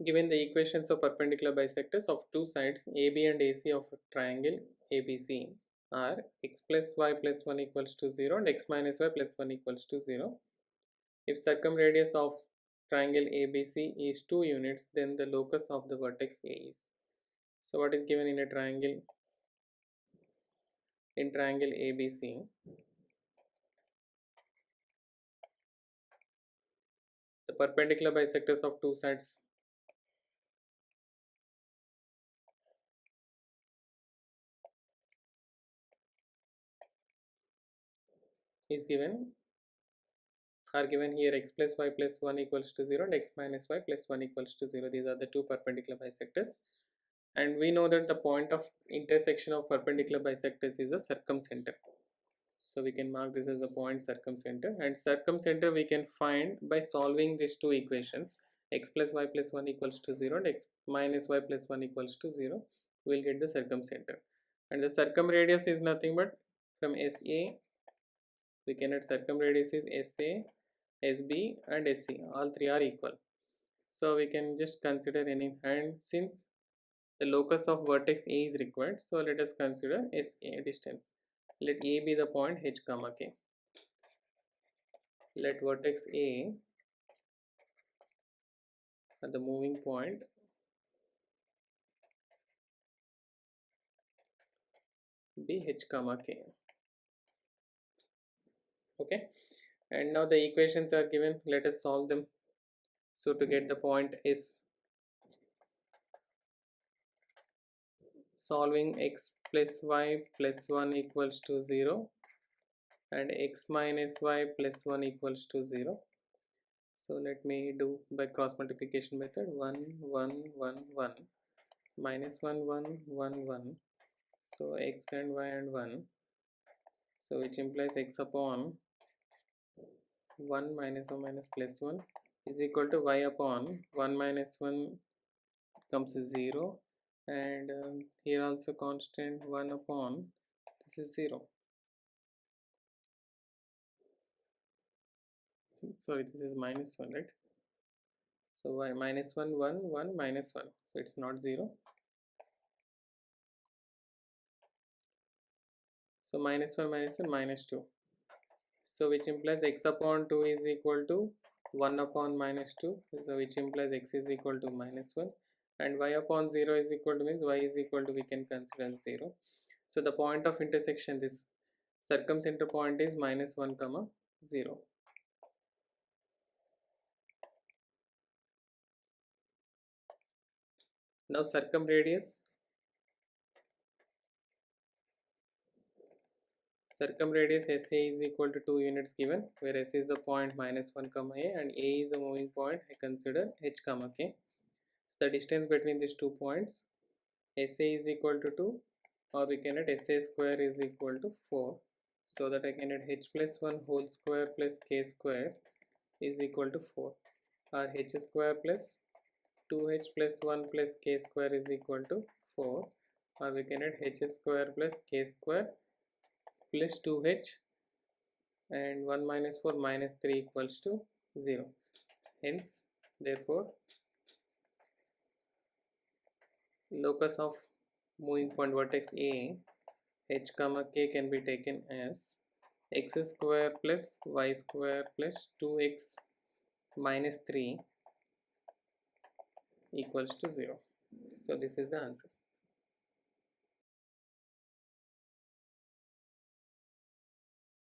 Given the equations of perpendicular bisectors of two sides AB and AC of a triangle ABC are x plus y plus 1 equals to 0 and x minus y plus 1 equals to 0. If circumradius of triangle ABC is 2 units, then the locus of the vertex A is. So what is given in a triangle? In triangle ABC, the perpendicular bisectors of two sides is given are given here x plus y plus 1 equals to 0 and x minus y plus 1 equals to 0. These are the two perpendicular bisectors, and we know that the point of intersection of perpendicular bisectors is a circumcenter. So we can mark this as a point circumcenter, and circumcenter we can find by solving these two equations. X plus y plus 1 equals to 0 and x minus y plus 1 equals to 0. We will get the circumcenter, and the circumradius is nothing but from SA we can add circumradius is SA, SB and SC, all three are equal. So we can just consider any, and since the locus of vertex A is required, so let us consider SA distance. Let A be the point H comma K. Let vertex A at the moving point be H comma K. Okay, and now the equations are given, let us solve them. So to get the point S, solving x plus y plus 1 equals to 0 and x minus y plus 1 equals to 0. So let me do by cross multiplication method. 1 1 1 1 minus 1 1 1 1, so x and y and 1, so which implies x upon 1 minus 1 minus plus 1 is equal to y upon 1 minus 1 comes 0, and here also constant 1 upon this is 0. Sorry, this is minus 1, right? So y minus 1 1 1 minus 1, so it's not 0. So minus 1 minus 1 minus 2, so which implies x upon 2 is equal to 1 upon minus 2, so which implies x is equal to minus 1, and y upon 0 is equal to means y is equal to we can consider 0. So the point of intersection, this circumcenter point, is minus 1 comma 0. Now circumradius SA is equal to 2 units given, where S is the point minus 1 comma A and A is the moving point. I consider H comma K. So the distance between these 2 points, SA is equal to 2, or we can add SA square is equal to 4, so that I can add H plus 1 whole square plus K square is equal to 4, or H square plus 2H plus 1 plus K square is equal to 4, or we can add H square plus K square plus 2H and 1 minus 4 minus 3 equals to 0. Hence, therefore, locus of moving point vertex A H comma K can be taken as x square plus y square plus 2x minus 3 equals to 0. So this is the answer.